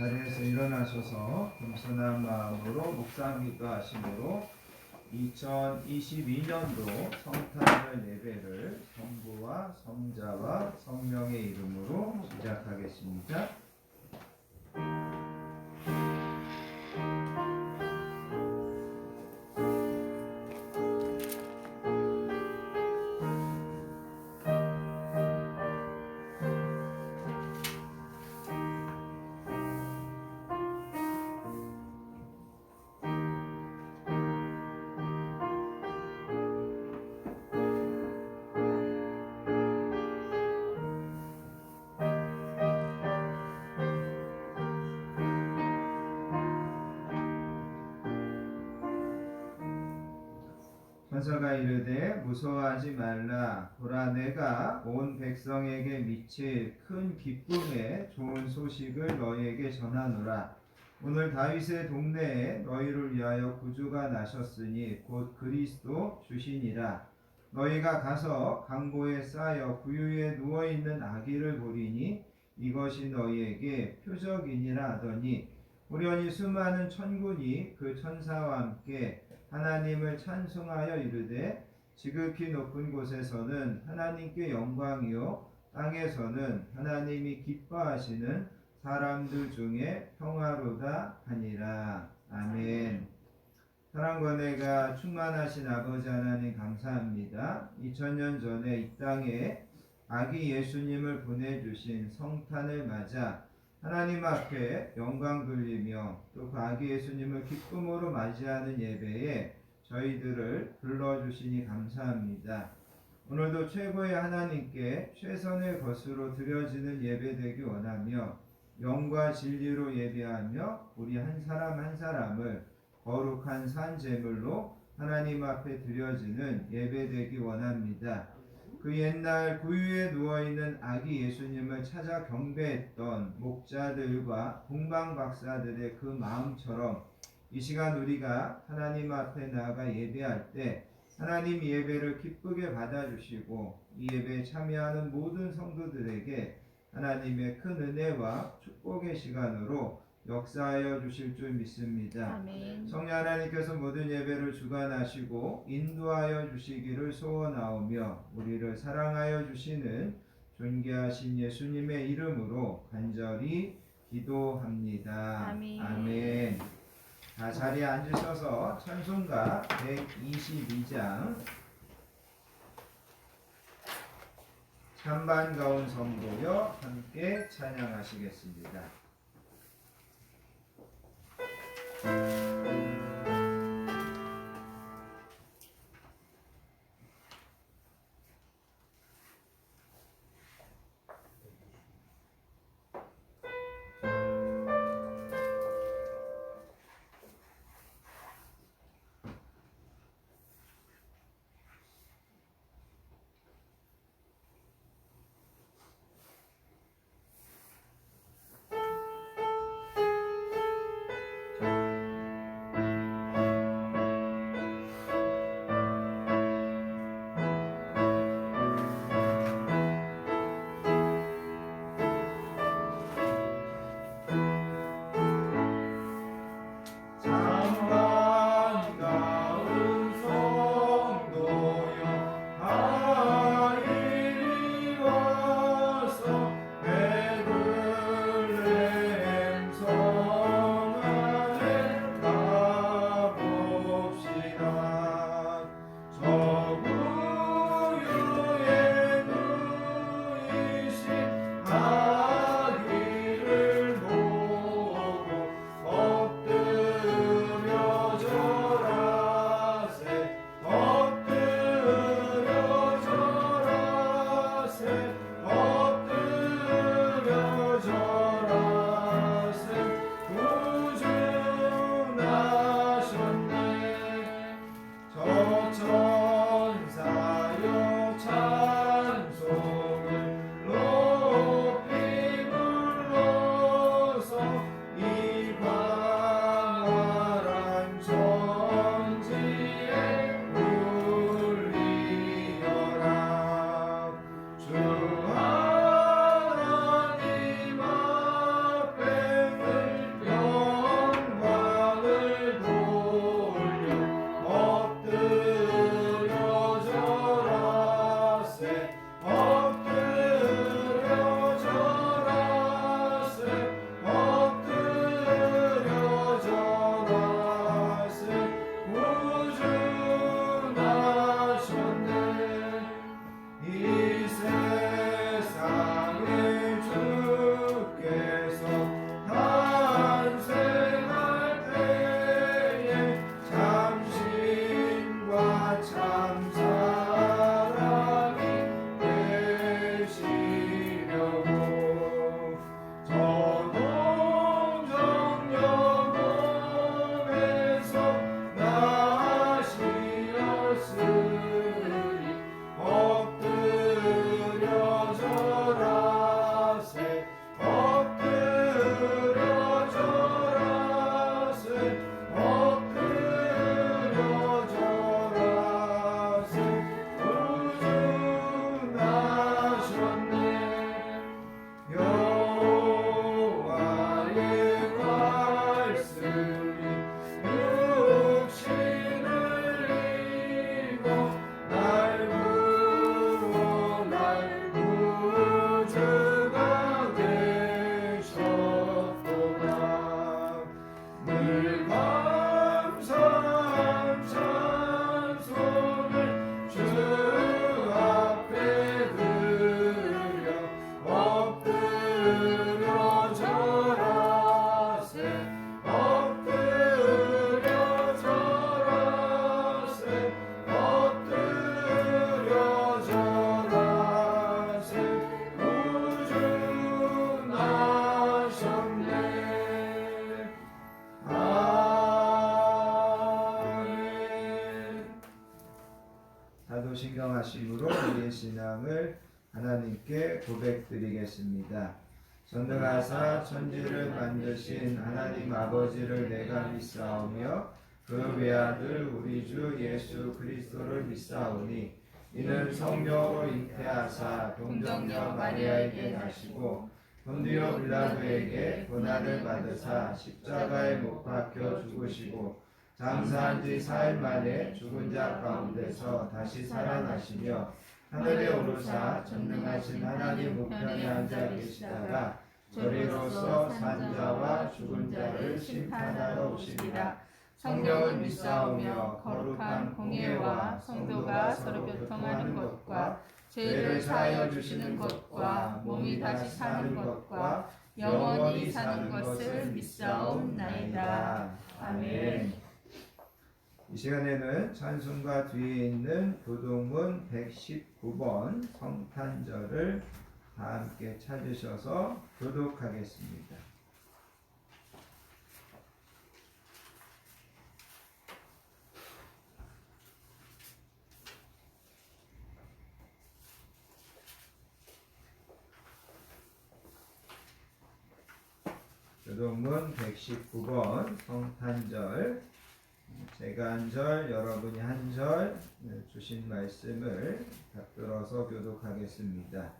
자리에서 일어나셔서 겸손한 마음으로 묵상 기도하심으로 2022년도 성탄절 예배를 성부와 성자와 성령의 이름으로 시작하겠습니다. 천사가 이르되 무서워하지 말라. 보라, 내가 온 백성에게 미칠 큰 기쁨의 좋은 소식을 너희에게 전하노라. 오늘 다윗의 동네에 너희를 위하여 구주가 나셨으니 곧 그리스도 주시니라. 너희가 가서 강보에 쌓여 구유에 누워있는 아기를 보리니 이것이 너희에게 표적이니라 하더니 우연히 수많은 천군이 그 천사와 함께 하나님을 찬송하여 이르되 지극히 높은 곳에서는 하나님께 영광이요 땅에서는 하나님이 기뻐하시는 사람들 중에 평화로다 하니라. 아멘. 사랑과 은혜가 충만하신 아버지 하나님 감사합니다. 2000년 전에 이 땅에 아기 예수님을 보내주신 성탄을 맞아 하나님 앞에 영광 돌리며 또 그 아기 예수님을 기쁨으로 맞이하는 예배에 저희들을 불러주시니 감사합니다. 오늘도 최고의 하나님께 최선의 것으로 드려지는 예배 되기 원하며 영과 진리로 예배하며 우리 한 사람 한 사람을 거룩한 산 제물로 하나님 앞에 드려지는 예배 되기 원합니다. 그 옛날 구유에 누워있는 아기 예수님을 찾아 경배했던 목자들과 동방박사들의 그 마음처럼 이 시간 우리가 하나님 앞에 나아가 예배할 때 하나님 예배를 기쁘게 받아주시고 이 예배에 참여하는 모든 성도들에게 하나님의 큰 은혜와 축복의 시간으로 역사하여 주실 줄 믿습니다. 아멘. 성령 하나님께서 모든 예배를 주관하시고 인도하여 주시기를 소원하오며 우리를 사랑하여 주시는 존귀하신 예수님의 이름으로 간절히 기도합니다. 아멘. 아멘. 자, 자리에 앉으셔서 찬송가 122장 찬반 가운 성도여 함께 찬양하시겠습니다. 신령하심으로 우리의 신앙을 하나님께 고백드리겠습니다. 전능하사 천지를 만드신 하나님 아버지를 내가 믿사오며 그 외아들 우리 주 예수 그리스도를 믿사오니 이는 성령으로 잉태하사 동정녀 마리아에게 나시고 본디오 빌라도에게 고난을 받으사 십자가에 못 박혀 죽으시고 장사한 지 4일 만에 죽은 자 가운데서 다시 살아나시며 하늘에 오르사 전능하신 하나님 우편에 앉아 계시다가 저리로서 산자와 죽은 자를 심판하러 오시리라. 성령을 믿사오며 거룩한 공예와 성도가 서로 교통하는 것과 죄를 사하여 주시는 것과 몸이 다시 사는 것과 영원히 사는 것을 믿사옵나이다. 아멘. 이 시간에는 찬송가 뒤에 있는 교동문 119번 성탄절을 다 함께 찾으셔서 교독하겠습니다. 교동문 119번 성탄절, 제가 한 절, 여러분이 한 절 주신 말씀을 받들어서 교독하겠습니다.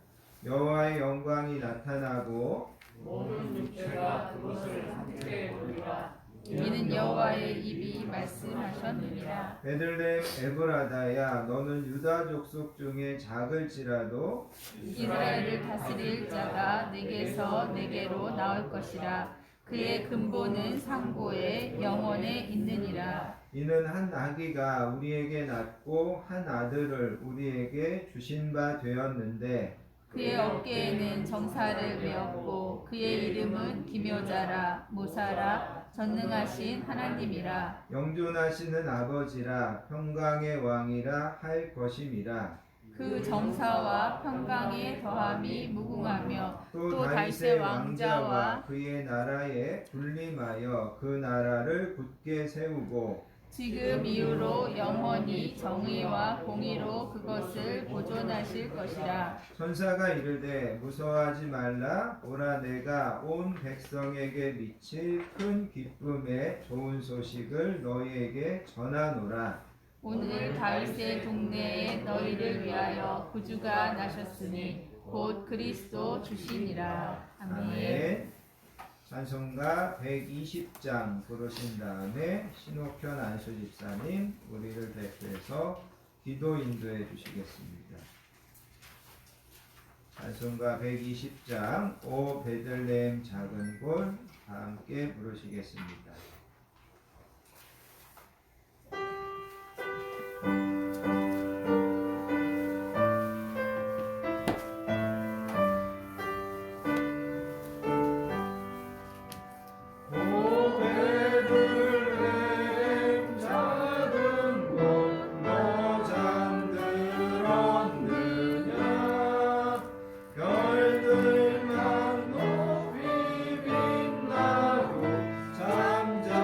여호와의 영광이 나타나고 모든 육체가 그것을 함께 보리라. 이는 여호와의 입이 말씀하셨느니라. 베들레헴 에브라다야, 너는 유다 족속 중에 작을지라도 이스라엘을 다스릴 자가 내게서 내게로 나올 것이라. 그의 근본은 상고에 영원에 있느니라. 이는 한 아기가 우리에게 낳고 한 아들을 우리에게 주신 바 되었는데 그의 어깨에는 정사를 메었고 그의 이름은 기묘자라 모사라 전능하신 하나님이라. 영존하시는 아버지라 평강의 왕이라 할 것임이라. 그 정사와 평강의 더함이 무궁하며 또 다윗의 왕자와 그의 나라에 군림하여 그 나라를 굳게 세우고 지금 이후로 영원히 정의와 공의로 그것을 보존하실 것이라. 천사가 이르되 무서워하지 말라. 오라, 내가 온 백성에게 미칠 큰 기쁨의 좋은 소식을 너희에게 전하노라. 오늘 다윗의 동네에 너희를 위하여 구주가 나셨으니 곧 그리스도 주시니라. 아멘. 찬송가 120장 부르신 다음에 신옥현 안수 집사님 우리를 대표해서 기도 인도해 주시겠습니다. 찬송가 120장 오 베들레헴 작은 곳 다 함께 부르시겠습니다. 잠자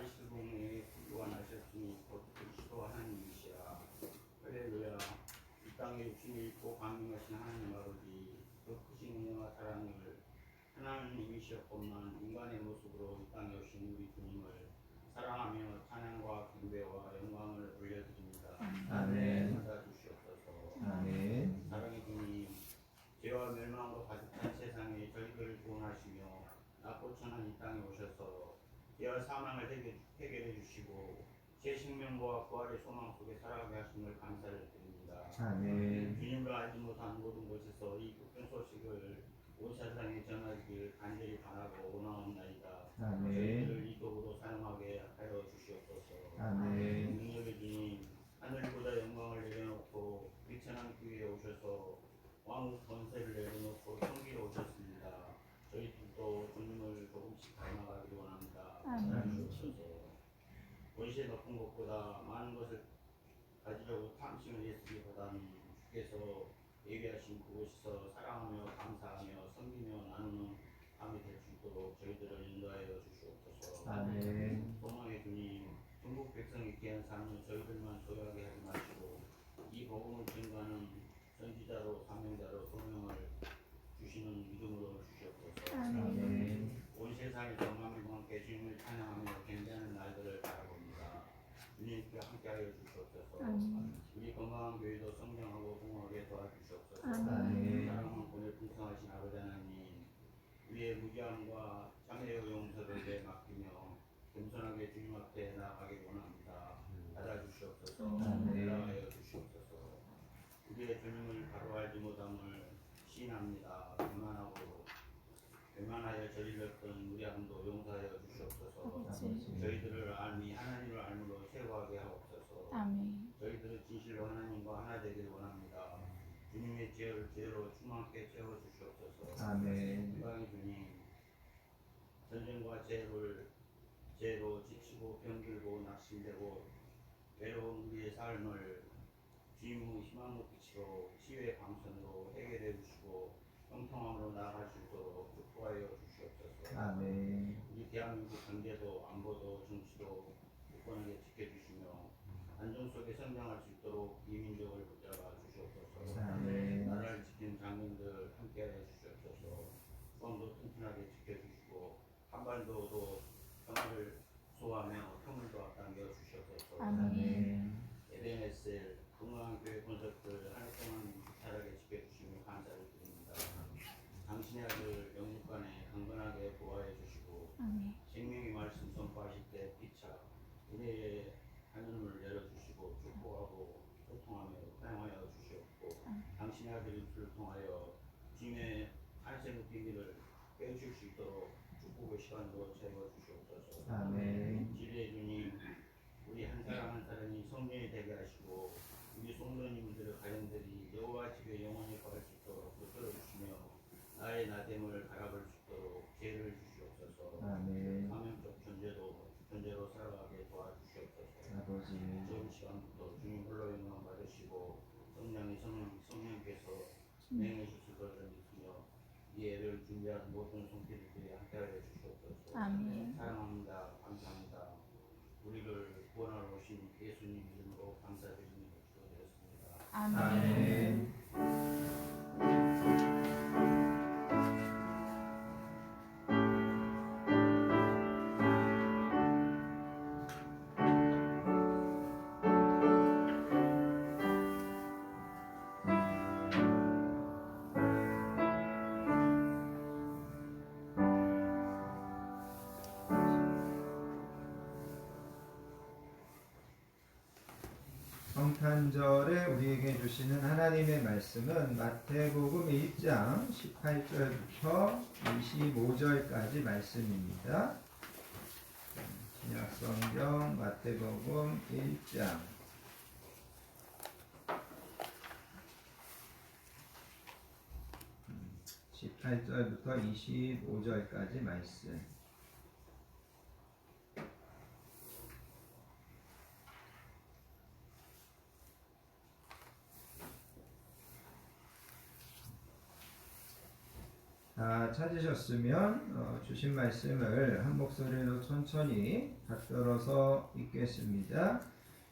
다윗의 동네에 구주가 나셨으니 곧 그리스도 하나님이시라. 할렐루야. 이 땅에 육신이 있고 강림하신 하나님 아버지, 그 크신 은혜와 사랑을 하나님이시었건만 인간의 모습으로 이 땅에 오신 우리 주님을 사랑하며 찬양과 경배와 영광을 올려드립니다. 아멘. 받아주시옵소서. 아멘. 사랑의 주님, 죄와 멸망으로 가득한 세상에 저희들을 구원하시며 낮고 천한 이 땅에 오셔서 죄와 사망을 해결해 주시고 새 생명과 부활의 소망 속에 살아가게 하심을 감사를 드립니다. 아멘. 주님을 알지 못한 모든 곳에서 이 기쁜 소식을 온 세상에 전하기를 간절히 바라고 원하옵나이다. 아멘. 저희들을 이 도구로 사용하게 하여 주시옵소서. 아멘. 능력의 주님, 하늘보다 영광을 내려놓고 비천한 교회에 오셔서 왕국 권세를 내려놓고 섬기러 오셨습니다. 저희들도 주님을 조금씩 닮아가기를 원합니다. 아멘. 주옵소서. 원시의 높은 것보다 많은 것을 가지려고 탐심을 애쓰기보다는 주께서 예비하신 그곳에서 사랑하며 감사하며 섬기며 나누는 밤이 될 수 있도록 저희들을 인도하여 주시옵소서. 아멘. 소망의 주님, 중국 백성의 귀한 삶을 저희들만 소유하게 하지 마시고 이 복음을 증거하는 선지자로 사명자로 소명을 주시는 믿음으로 주시옵소서. 아멘. 온 세상에서 만민과 함께 주님을 찬양하며 경배하는 날들을 바라봅니다. 주님께 함께하여 주시옵소서. 우리 건강한 교회도 성장하고 공헌하게 도와주시옵소서. 아멘. 사랑하는 본의 풍성하신 아버지 하나님, 우리의 무지함과 장애의 용서를 내 맡기며 겸손하게 주님 앞에 나아가기 원합니다. 받아주시옵소서. 아멘. 나아가여 주시옵소서. 우리의 주님을 바로 알지 못함을 시인합니다. 교만하여 저질렀던 무리함도 용서하여 주시옵소서. 저희들을 알미 하나님을 알므로 최고하게 하옵소서. 아멘. 저희들은 진실로 하나님과 하나 되길 원합니다. 주님의 지혜를 지혜로 충만하게 채워 주시옵소서. 아멘. 영광의 주님, 전쟁과 죄로 지치고 병들고 낙심되고 외로운 우리의 삶을 주님의 희망의 빛으로 치유의 방선으로 해결해 주시고 형통함으로 나아갈 수 있도록 축복하여 주시옵소서. 아멘. 우리 대한민국 경제도 안보도 정치도 굳건하게 지켜주시며 안정 속에 성장할 수 있도록 이 민족을 붙잡아 주시옵소서. 아멘. 나라를 지키는 장군들 함께하여 주시옵소서. 수원도 튼튼하게 지켜주시고 한반도도 평화를 소화하며 평물도 앞당겨 주시옵소서. 아멘. 에베네셀 건강한 교회 본석들 한 해 동안 무탈하게 지켜주시며 감사를 드립니다. 당신의 아들 영육간에 강건하게 보호하여 주시고 아멘. 생명의 말씀 선포하실 때 피차 우리의 하늘을 열어주시고 축복하고 소통하며 사용하여 주시옵고 당신의 아들 입술을 통하여 주님의 탄생의 비밀을 깨우칠 수 있도록 축복의 시간으로 채워 주시옵소서. 아멘. 지혜의 주님, 우리 한 사람 한 사람이 성령이 되게 하시고 우리 성도님들의 가정들이 여호와 집에 영원히 거할 수 있도록 붙들어 주시며 나의 나됨을 바라볼 수 있도록 지혜를 주시옵소서. 아멘. 사명적 존재로 살아가게 도와주시옵소서. 아버지. 좋은 시간부터 주님 홀로 영광 받으시고 성령께서 진행해 주실 것을 믿으며 이 예를 준비한 모든 손길들이 함께하여 주시옵소서. 아멘. 사랑합니다. 감사합니다. 우리를 구원하러 오신 예수님 이름으로 감사드리며 기도드렸습니다. 아멘. 성탄절에 우리에게 주시는 하나님의 말씀은 마태복음 1장 18절부터 25절까지 말씀입니다. 신약성경 마태복음 1장 18절부터 25절까지 말씀. 다 찾으셨으면 주신 말씀을 한 목소리로 천천히 받들어서 읽겠습니다.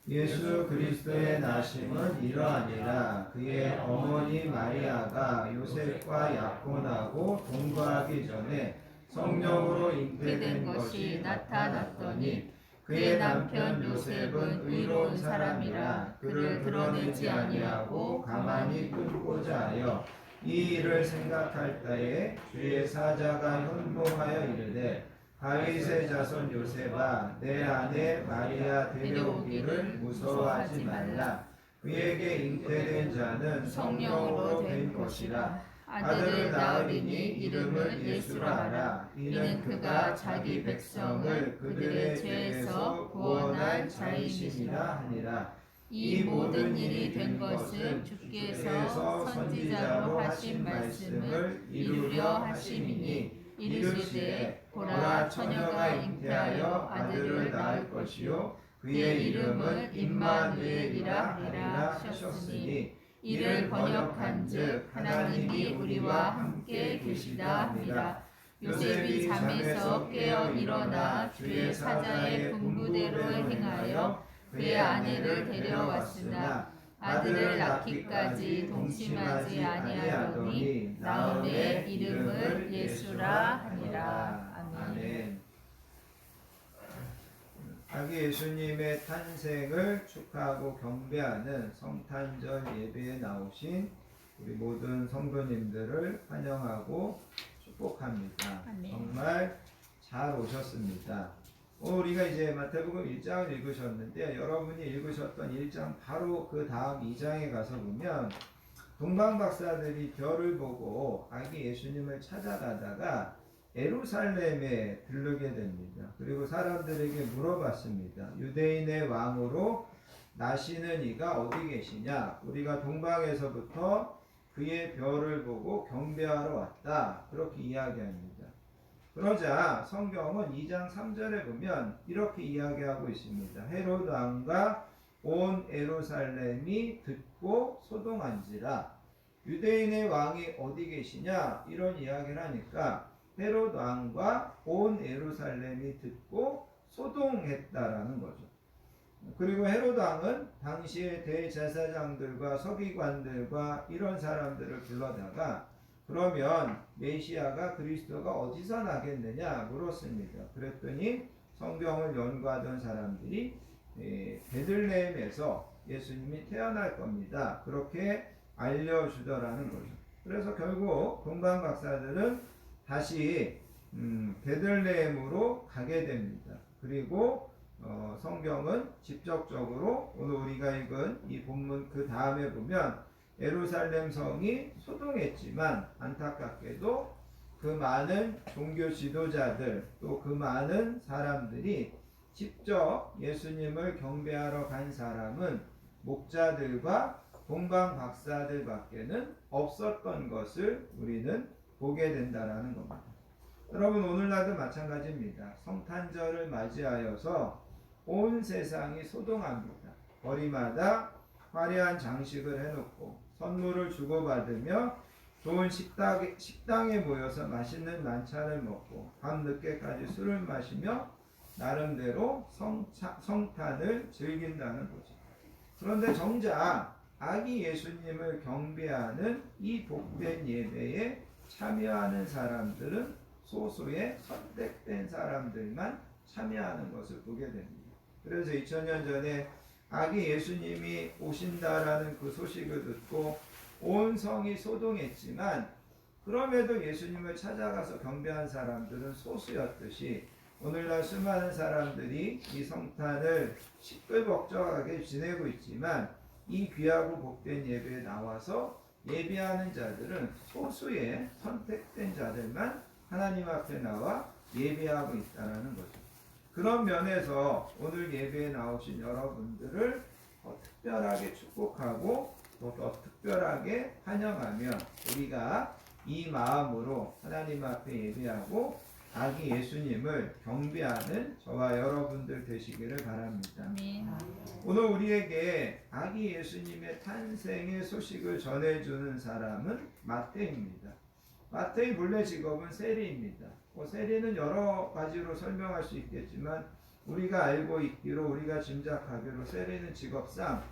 예수 그리스도의 나심은 이러하니라. 그의 어머니 마리아가 요셉과 약혼하고 동거하기 전에 성령으로 잉태된 것이 나타났더니 그의 남편 요셉은 의로운 사람이라 그를 드러내지 아니하고 가만히 끊고자 하여 이 일을 생각할 때에 주의 사자가 현몽하여 이르되 다윗의 자손 요셉아 내 아내 마리아 데려오기를 무서워하지 말라. 그에게 잉태된 자는 성령으로 된 것이라. 아들을 낳으리니 이름을 예수라 하라. 이는 그가 자기 백성을 그들의 죄에서 구원할 자이심이라 하니라. 이 모든 일이 된 것은 주께서 선지자로 하신 말씀을 이루려 하심이니 이르시되 보라 처녀가 잉태하여 아들을 낳을 것이요 그의 이름을 임마누엘이라 하리라 하셨으니 이를 번역한즉 하나님이 우리와 함께 계시다 함이라. 요셉이 잠에서 깨어 일어나 주의 사자의 분부대로 행하여 그의 아내를 데려왔으나 아들을 낳기까지 동심하지 아니하더니 나음의 이름을 예수라 하니라. 아멘. 아기 예수님의 탄생을 축하하고 경배하는 성탄절 예배에 나오신 우리 모든 성도님들을 환영하고 축복합니다. 아멘. 정말 잘 오셨습니다. 우리가 이제 마태복음 1장을 읽으셨는데 여러분이 읽으셨던 1장 바로 그 다음 2장에 가서 보면 동방박사들이 별을 보고 아기 예수님을 찾아가다가 예루살렘에 들르게 됩니다. 그리고 사람들에게 물어봤습니다. 유대인의 왕으로 나시는 이가 어디 계시냐? 우리가 동방에서부터 그의 별을 보고 경배하러 왔다. 그렇게 이야기합니다. 그러자 성경은 2장 3절에 보면 이렇게 이야기하고 있습니다. 헤롯 왕과 온 예루살렘이 듣고 소동한지라. 유대인의 왕이 어디 계시냐? 이런 이야기를 하니까 헤롯 왕과 온 예루살렘이 듣고 소동했다라는 거죠. 그리고 헤롯 왕은 당시의 대제사장들과 서기관들과 이런 사람들을 불러다가 그러면 메시아가 그리스도가 어디서 나겠느냐 물었습니다. 그랬더니 성경을 연구하던 사람들이 베들레헴에서 예수님이 태어날 겁니다. 그렇게 알려주더라는 거죠. 그래서 결국 동방박사들은 다시 베들레헴으로 가게 됩니다. 그리고 성경은 직접적으로 오늘 우리가 읽은 이 본문 그 다음에 보면 예루살렘 성이 소동했지만 안타깝게도 그 많은 종교 지도자들 또 그 많은 사람들이 직접 예수님을 경배하러 간 사람은 목자들과 동방 박사들 밖에는 없었던 것을 우리는 보게 된다라는 겁니다. 여러분 오늘날도 마찬가지입니다. 성탄절을 맞이하여서 온 세상이 소동합니다. 거리마다 화려한 장식을 해놓고 선물을 주고받으며 좋은 식당에 모여서 맛있는 만찬을 먹고 밤늦게까지 술을 마시며 나름대로 성탄을 즐긴다는 거죠. 그런데 정작 아기 예수님을 경배하는 이 복된 예배에 참여하는 사람들은 소수의 선택된 사람들만 참여하는 것을 보게 됩니다. 그래서 2000년 전에 아기 예수님이 오신다라는 그 소식을 듣고 온 성이 소동했지만 그럼에도 예수님을 찾아가서 경배한 사람들은 소수였듯이 오늘날 수많은 사람들이 이 성탄을 시끌벅적하게 지내고 있지만 이 귀하고 복된 예배에 나와서 예배하는 자들은 소수의 선택된 자들만 하나님 앞에 나와 예배하고 있다는 거죠. 그런 면에서 오늘 예배에 나오신 여러분들을 더 특별하게 축복하고 또 더 특별하게 환영하며 우리가 이 마음으로 하나님 앞에 예배하고 아기 예수님을 경배하는 저와 여러분들 되시기를 바랍니다. 아멘. 오늘 우리에게 아기 예수님의 탄생의 소식을 전해주는 사람은 마태입니다. 마태의 본래 직업은 세리입니다. 세리는 여러 가지로 설명할 수 있겠지만 우리가 알고 있기로 우리가 짐작하기로 세리는 직업상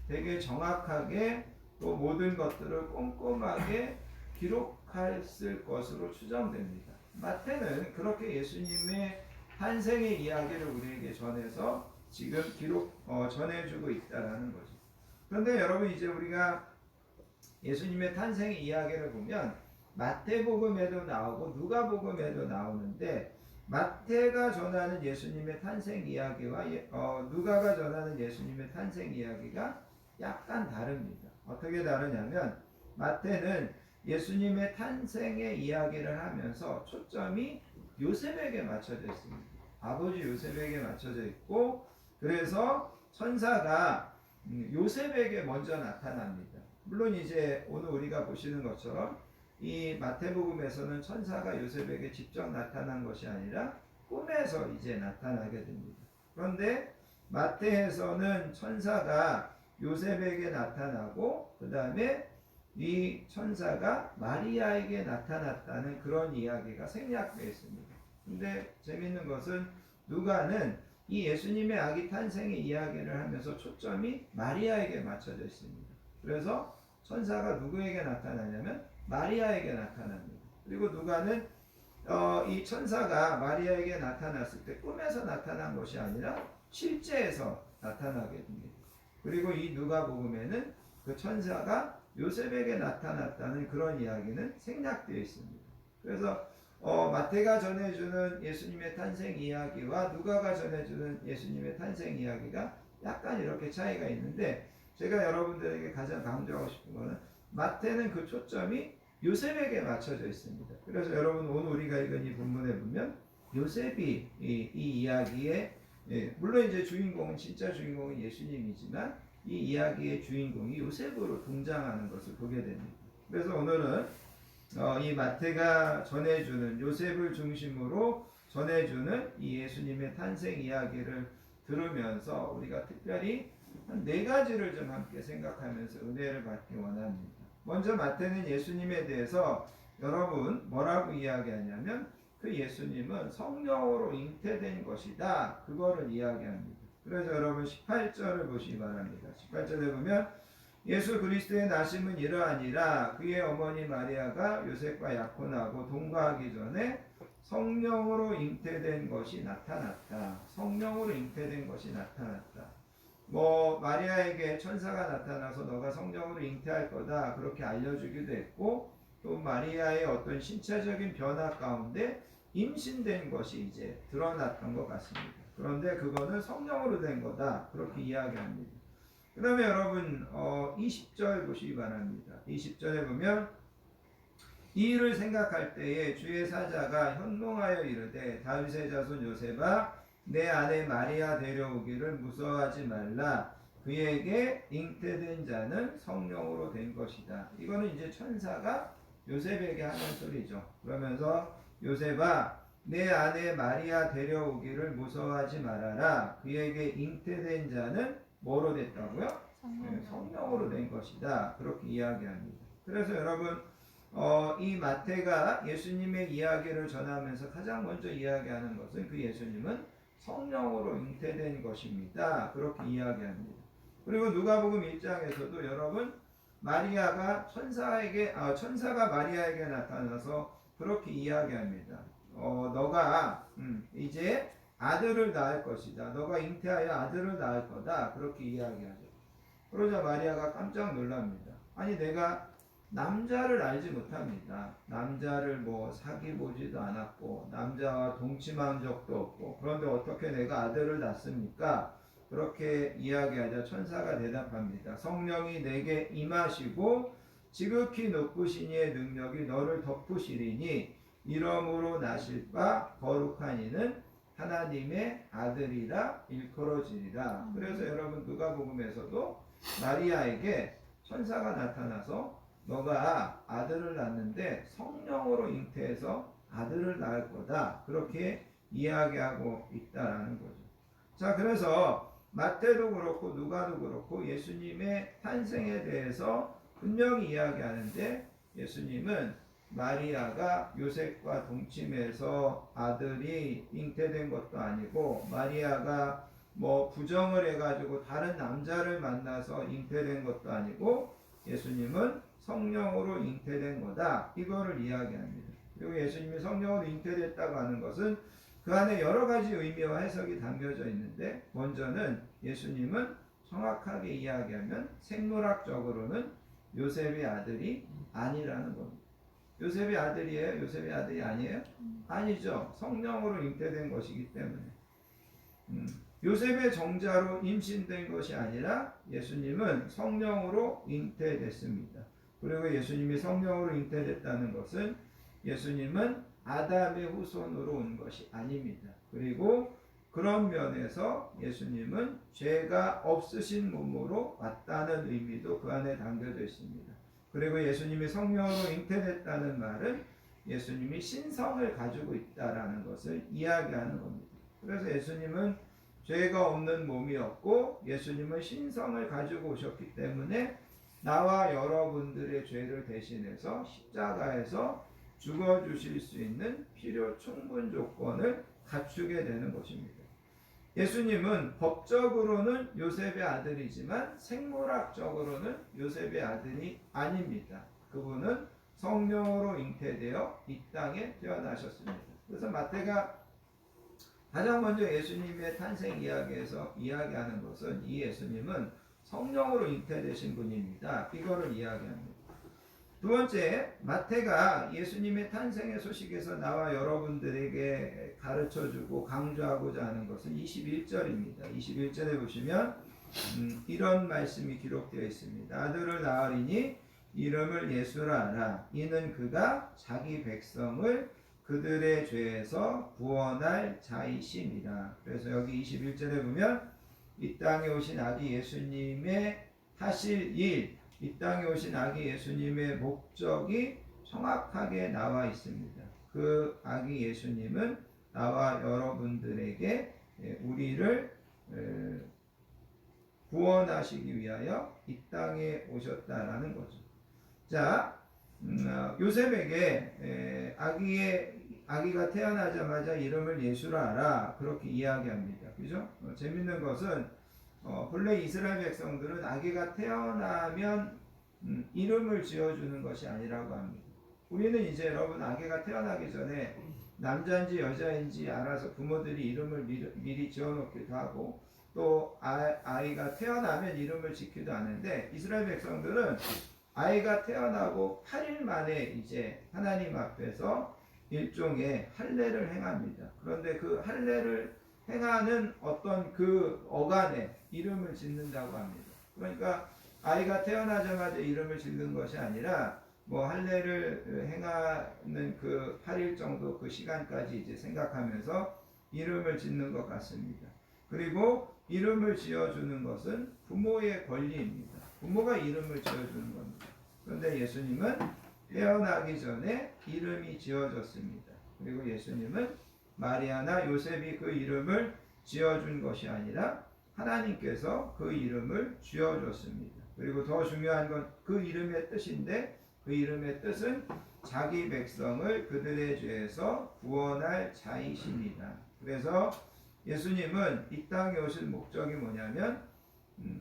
되게 정확하게 또 모든 것들을 꼼꼼하게 기록했을 것으로 추정됩니다. 마태는 그렇게 예수님의 탄생의 이야기를 우리에게 전해서 지금 전해주고 있다라는 거죠. 그런데 여러분 이제 우리가 예수님의 탄생의 이야기를 보면 마태복음에도 나오고 누가복음에도 나오는데 마태가 전하는 예수님의 탄생 이야기와 누가가 전하는 예수님의 탄생 이야기가 약간 다릅니다. 어떻게 다르냐면 마태는 예수님의 탄생의 이야기를 하면서 초점이 요셉에게 맞춰져 있습니다. 아버지 요셉에게 맞춰져 있고 그래서 천사가 요셉에게 먼저 나타납니다. 물론 이제 오늘 우리가 보시는 것처럼 이 마태복음에서는 천사가 요셉에게 직접 나타난 것이 아니라 꿈에서 이제 나타나게 됩니다. 그런데 마태에서는 천사가 요셉에게 나타나고 그 다음에 이 천사가 마리아에게 나타났다는 그런 이야기가 생략되어 있습니다. 근데 재밌는 것은 누가는 이 예수님의 아기 탄생의 이야기를 하면서 초점이 마리아에게 맞춰져 있습니다. 그래서 천사가 누구에게 나타나냐면 마리아에게 나타납니다. 그리고 누가는 이 천사가 마리아에게 나타났을 때 꿈에서 나타난 것이 아니라 실제에서 나타나게 됩니다. 그리고 이 누가복음에는 그 천사가 요셉에게 나타났다는 그런 이야기는 생략되어 있습니다. 그래서 마태가 전해주는 예수님의 탄생 이야기와 누가가 전해주는 예수님의 탄생 이야기가 약간 이렇게 차이가 있는데 제가 여러분들에게 가장 강조하고 싶은 것은 마태는 그 초점이 요셉에게 맞춰져 있습니다. 그래서 여러분 오늘 우리가 읽은 이 본문에 보면 요셉이 이 이야기에 물론 이제 진짜 주인공은 예수님이지만 이 이야기의 주인공이 요셉으로 등장하는 것을 보게 됩니다. 그래서 오늘은 이 마태가 전해주는 요셉을 중심으로 전해주는 이 예수님의 탄생 이야기를 들으면서 우리가 특별히 한 4가지를 좀 함께 생각하면서 은혜를 받기 원합니다. 먼저 마태는 예수님에 대해서 여러분 뭐라고 이야기하냐면 그 예수님은 성령으로 잉태된 것이다. 그거를 이야기합니다. 그래서 여러분 18절을 보시기 바랍니다. 18절에 보면 예수 그리스도의 나심은 이러하니라 그의 어머니 마리아가 요셉과 약혼하고 동거하기 전에 성령으로 잉태된 것이 나타났다. 성령으로 잉태된 것이 나타났다. 마리아에게 천사가 나타나서 너가 성령으로 잉태할 거다 그렇게 알려주기도 했고 또 마리아의 어떤 신체적인 변화 가운데 임신된 것이 이제 드러났던 것 같습니다. 그런데 그거는 성령으로 된 거다 그렇게 이야기합니다. 그 다음에 여러분 20절 보시기 바랍니다. 20절에 보면 이 일을 생각할 때에 주의 사자가 현몽하여 이르되 다윗의 자손 요셉아 내 아내 마리아 데려오기를 무서워하지 말라. 그에게 잉태된 자는 성령으로 된 것이다. 이거는 이제 천사가 요셉에게 하는 소리죠. 그러면서 요셉아 내 아내 마리아 데려오기를 무서워하지 말아라. 그에게 잉태된 자는 뭐로 됐다고요? 성령으로 된 것이다. 그렇게 이야기합니다. 그래서 여러분 이 마태가 예수님의 이야기를 전하면서 가장 먼저 이야기하는 것은 그 예수님은 성령으로 잉태된 것입니다. 그렇게 이야기합니다. 그리고 누가복음 1장에서도 여러분 마리아가 천사가 마리아에게 나타나서 그렇게 이야기합니다. 너가 이제 아들을 낳을 것이다. 너가 잉태하여 아들을 낳을 거다. 그렇게 이야기하죠. 그러자 마리아가 깜짝 놀랍니다. 아니 내가 남자를 알지 못합니다. 남자를 사귀보지도 않았고 남자와 동침한 적도 없고 그런데 어떻게 내가 아들을 낳습니까? 그렇게 이야기하자 천사가 대답합니다. 성령이 내게 임하시고 지극히 높으신 이의 능력이 너를 덮으시리니 이러므로 나실 바 거룩한 이는 하나님의 아들이라 일컬어지리라. 그래서 여러분 누가복음에서도 마리아에게 천사가 나타나서 너가 아들을 낳는데 성령으로 잉태해서 아들을 낳을 거다. 그렇게 이야기하고 있다라는 거죠. 자, 그래서 마태도 그렇고 누가도 그렇고 예수님의 탄생에 대해서 분명히 이야기하는데 예수님은 마리아가 요셉과 동침해서 아들이 잉태된 것도 아니고 마리아가 뭐 부정을 해가지고 다른 남자를 만나서 잉태된 것도 아니고 예수님은 성령으로 잉태된 거다. 이거를 이야기합니다. 그리고 예수님이 성령으로 잉태됐다고 하는 것은 그 안에 여러 가지 의미와 해석이 담겨져 있는데 먼저는 예수님은 정확하게 이야기하면 생물학적으로는 요셉의 아들이 아니라는 겁니다. 요셉의 아들이에요? 요셉의 아들이 아니에요? 아니죠. 성령으로 잉태된 것이기 때문에. 요셉의 정자로 임신된 것이 아니라 예수님은 성령으로 잉태됐습니다. 그리고 예수님이 성령으로 잉태됐다는 것은 예수님은 아담의 후손으로 온 것이 아닙니다. 그리고 그런 면에서 예수님은 죄가 없으신 몸으로 왔다는 의미도 그 안에 담겨져 있습니다. 그리고 예수님이 성령으로 잉태됐다는 말은 예수님이 신성을 가지고 있다라는 것을 이야기하는 겁니다. 그래서 예수님은 죄가 없는 몸이었고 예수님은 신성을 가지고 오셨기 때문에 나와 여러분들의 죄를 대신해서 십자가에서 죽어주실 수 있는 필요 충분 조건을 갖추게 되는 것입니다. 예수님은 법적으로는 요셉의 아들이지만 생물학적으로는 요셉의 아들이 아닙니다. 그분은 성령으로 잉태되어 이 땅에 태어나셨습니다. 그래서 마태가 가장 먼저 예수님의 탄생 이야기에서 이야기하는 것은 이 예수님은 성령으로 잉태되신 분입니다. 이거를 이야기합니다. 두 번째, 마태가 예수님의 탄생의 소식에서 나와 여러분들에게 가르쳐주고 강조하고자 하는 것은 21절입니다. 21절에 보시면 이런 말씀이 기록되어 있습니다. 아들을 낳으리니 이름을 예수라 하라. 이는 그가 자기 백성을 그들의 죄에서 구원할 자이심이라. 그래서 여기 21절에 보면 이 땅에 오신 아기 예수님의 하실 일, 이 땅에 오신 아기 예수님의 목적이 정확하게 나와 있습니다. 그 아기 예수님은 나와 여러분들에게 우리를 구원하시기 위하여 이 땅에 오셨다라는 거죠. 자, 요셉에게 아기가 태어나자마자 이름을 예수라 하라 그렇게 이야기합니다. 그죠? 재밌는 것은 본래 이스라엘 백성들은 아기가 태어나면 이름을 지어주는 것이 아니라고 합니다. 우리는 이제 여러분 아기가 태어나기 전에 남자인지 여자인지 알아서 부모들이 이름을 미리 지어놓기도 하고 또 아이가 태어나면 이름을 짓기도 하는데 이스라엘 백성들은 아이가 태어나고 8일 만에 이제 하나님 앞에서 일종의 할례를 행합니다. 그런데 그 할례를 행하는 어떤 그 어간에 이름을 짓는다고 합니다. 그러니까 아이가 태어나자마자 이름을 짓는 것이 아니라 뭐 할례를 행하는 그 8일 정도 그 시간까지 이제 생각하면서 이름을 짓는 것 같습니다. 그리고 이름을 지어주는 것은 부모의 권리입니다. 부모가 이름을 지어주는 겁니다. 그런데 예수님은 태어나기 전에 이름이 지어졌습니다. 그리고 예수님은 마리아나 요셉이 그 이름을 지어준 것이 아니라 하나님께서 그 이름을 지어줬습니다. 그리고 더 중요한 건 그 이름의 뜻인데 그 이름의 뜻은 자기 백성을 그들의 죄에서 구원할 자이십니다. 그래서 예수님은 이 땅에 오실 목적이 뭐냐면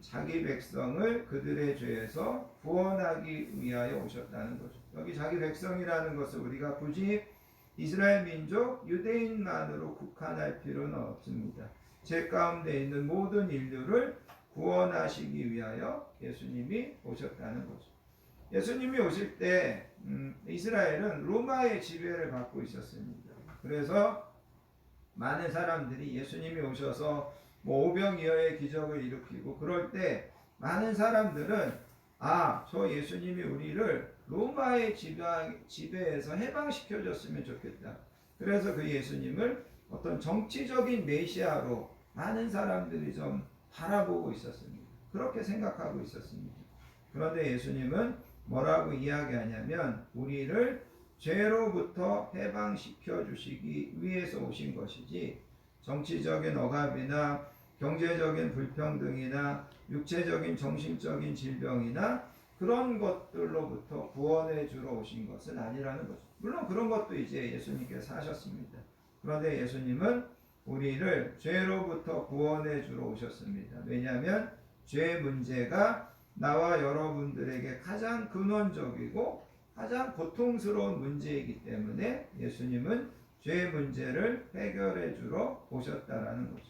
자기 백성을 그들의 죄에서 구원하기 위하여 오셨다는 거죠. 여기 자기 백성이라는 것을 우리가 굳이 이스라엘 민족 유대인만으로 국한할 필요는 없습니다. 죄 가운데 있는 모든 인류를 구원하시기 위하여 예수님이 오셨다는 거죠. 예수님이 오실 때 이스라엘은 로마의 지배를 받고 있었습니다. 그래서 많은 사람들이 예수님이 오셔서 뭐 오병이어의 기적을 일으키고 그럴 때 많은 사람들은 저 예수님이 우리를 로마의 지배에서 해방시켜줬으면 좋겠다. 그래서 그 예수님을 어떤 정치적인 메시아로 많은 사람들이 좀 바라보고 있었습니다. 그렇게 생각하고 있었습니다. 그런데 예수님은 뭐라고 이야기하냐면 우리를 죄로부터 해방시켜 주시기 위해서 오신 것이지 정치적인 억압이나 경제적인 불평등이나 육체적인 정신적인 질병이나 그런 것들로부터 구원해 주러 오신 것은 아니라는 거죠. 물론 그런 것도 이제 예수님께서 하셨습니다. 그런데 예수님은 우리를 죄로부터 구원해 주러 오셨습니다. 왜냐하면 죄 문제가 나와 여러분들에게 가장 근원적이고 가장 고통스러운 문제이기 때문에 예수님은 죄 문제를 해결해 주러 오셨다라는 거죠.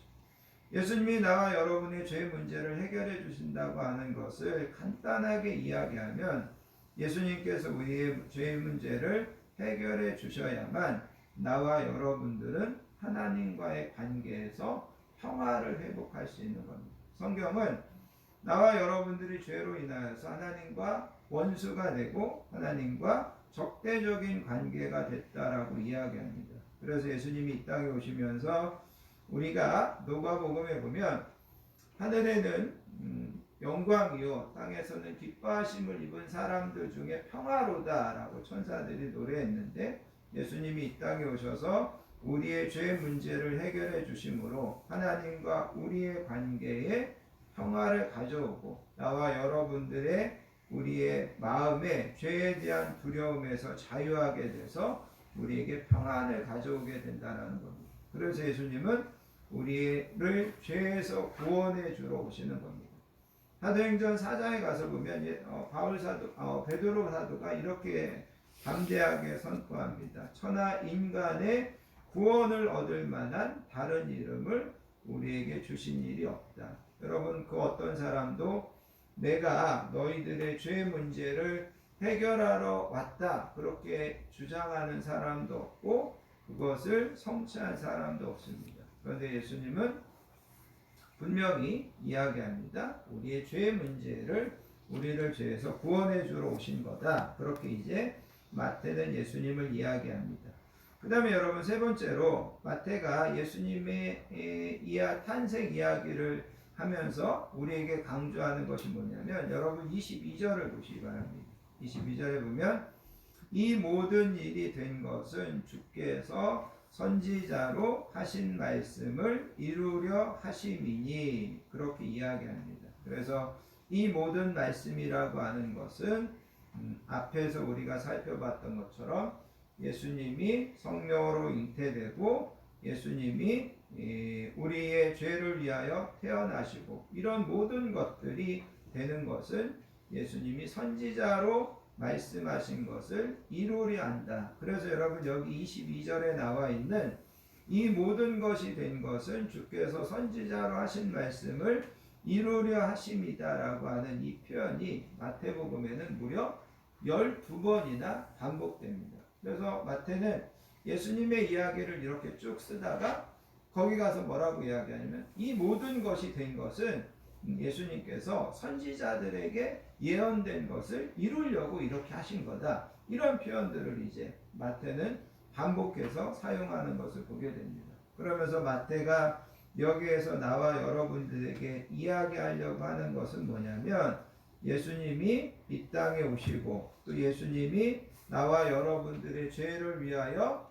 예수님이 나와 여러분의 죄 문제를 해결해 주신다고 하는 것을 간단하게 이야기하면 예수님께서 우리의 죄 문제를 해결해 주셔야만 나와 여러분들은 하나님과의 관계에서 평화를 회복할 수 있는 겁니다. 성경은 나와 여러분들이 죄로 인하여서 하나님과 원수가 되고 하나님과 적대적인 관계가 됐다라고 이야기합니다. 그래서 예수님이 이 땅에 오시면서 우리가 누가복음에 보면 하늘에는 영광이요 땅에서는 기뻐하심을 입은 사람들 중에 평화로다라고 천사들이 노래했는데 예수님이 이 땅에 오셔서 우리의 죄 문제를 해결해 주심으로 하나님과 우리의 관계에 평화를 가져오고 나와 여러분들의 우리의 마음에 죄에 대한 두려움에서 자유하게 돼서 우리에게 평안을 가져오게 된다는 겁니다. 그래서 예수님은 우리를 죄에서 구원해 주러 오시는 겁니다. 사도행전 4장에 가서 보면 베드로 사도가 이렇게 담대하게 선포합니다. 천하 인간의 구원을 얻을 만한 다른 이름을 우리에게 주신 일이 없다. 여러분 그 어떤 사람도 내가 너희들의 죄 문제를 해결하러 왔다 그렇게 주장하는 사람도 없고 그것을 성취한 사람도 없습니다. 그런데 예수님은 분명히 이야기합니다. 우리의 죄 문제를 우리를 죄에서 구원해 주러 오신 거다. 그렇게 이제 마태는 예수님을 이야기합니다. 그 다음에 여러분 세 번째로 마태가 예수님의 탄생 이야기를 하면서 우리에게 강조하는 것이 뭐냐면 여러분 22절을 보시기 바랍니다. 22절에 보면 이 모든 일이 된 것은 주께서 선지자로 하신 말씀을 이루려 하심이니 그렇게 이야기합니다. 그래서 이 모든 말씀이라고 하는 것은 앞에서 우리가 살펴봤던 것처럼 예수님이 성령으로 잉태되고 예수님이 우리의 죄를 위하여 태어나시고 이런 모든 것들이 되는 것은 예수님이 선지자로 말씀하신 것을 이루려 한다. 그래서 여러분 여기 22절에 나와 있는 이 모든 것이 된 것은 주께서 선지자로 하신 말씀을 이루려 하심이다라고 하는 이 표현이 마태복음에는 무려 12번이나 반복됩니다. 그래서 마태는 예수님의 이야기를 이렇게 쭉 쓰다가 거기 가서 뭐라고 이야기하냐면 이 모든 것이 된 것은 예수님께서 선지자들에게 예언된 것을 이루려고 이렇게 하신 거다. 이런 표현들을 이제 마태는 반복해서 사용하는 것을 보게 됩니다. 그러면서 마태가 여기에서 나와 여러분들에게 이야기하려고 하는 것은 뭐냐면 예수님이 이 땅에 오시고 또 예수님이 나와 여러분들의 죄를 위하여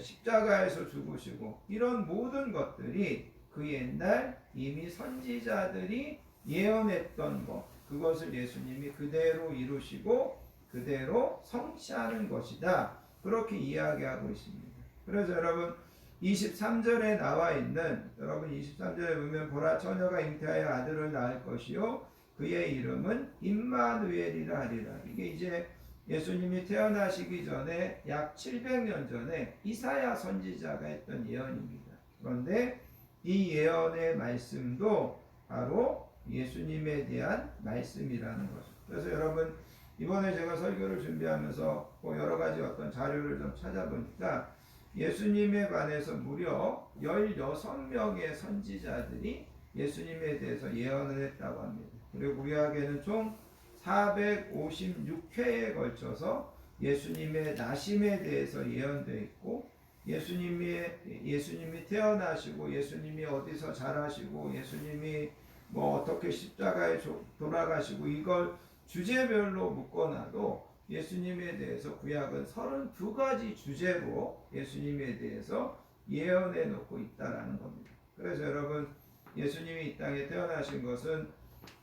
십자가에서 죽으시고 이런 모든 것들이 그 옛날 이미 선지자들이 예언했던 것 그것을 예수님이 그대로 이루시고 그대로 성취하는 것이다. 그렇게 이야기하고 있습니다. 그래서 여러분 23절에 나와 있는 여러분 23절에 보면 보라 처녀가 잉태하여 아들을 낳을 것이요 그의 이름은 임마누엘이라 하리라. 이게 이제 예수님이 태어나시기 전에 약 700년 전에 이사야 선지자가 했던 예언입니다. 그런데 이 예언의 말씀도 바로 예수님에 대한 말씀이라는 거죠. 그래서 여러분 이번에 제가 설교를 준비하면서 여러 가지 어떤 자료를 좀 찾아보니까 예수님에 관해서 무려 16명의 선지자들이 예수님에 대해서 예언을 했다고 합니다. 그리고 구약에는 총 456회에 걸쳐서 예수님의 나심에 대해서 예언되어 있고 예수님이 태어나시고 예수님이 어디서 자라시고 예수님이 뭐 어떻게 십자가에 돌아가시고 이걸 주제별로 묶어놔도 예수님에 대해서 구약은 32가지 주제로 예수님에 대해서 예언해 놓고 있다라는 겁니다. 그래서 여러분 예수님이 이 땅에 태어나신 것은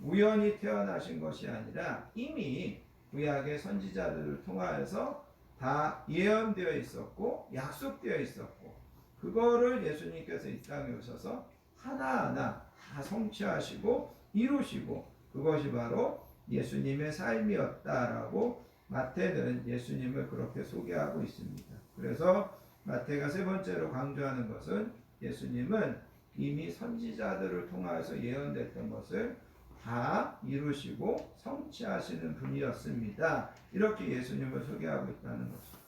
우연히 태어나신 것이 아니라 이미 구약의 선지자들을 통하여서 다 예언되어 있었고 약속되어 있었고 그거를 예수님께서 이 땅에 오셔서 하나하나 다 성취하시고 이루시고 그것이 바로 예수님의 삶이었다라고 마태는 예수님을 그렇게 소개하고 있습니다. 그래서 마태가 세 번째로 강조하는 것은 예수님은 이미 선지자들을 통하여서 예언됐던 것을 다 이루시고 성취하시는 분이었습니다. 이렇게 예수님을 소개하고 있다는 것입니다.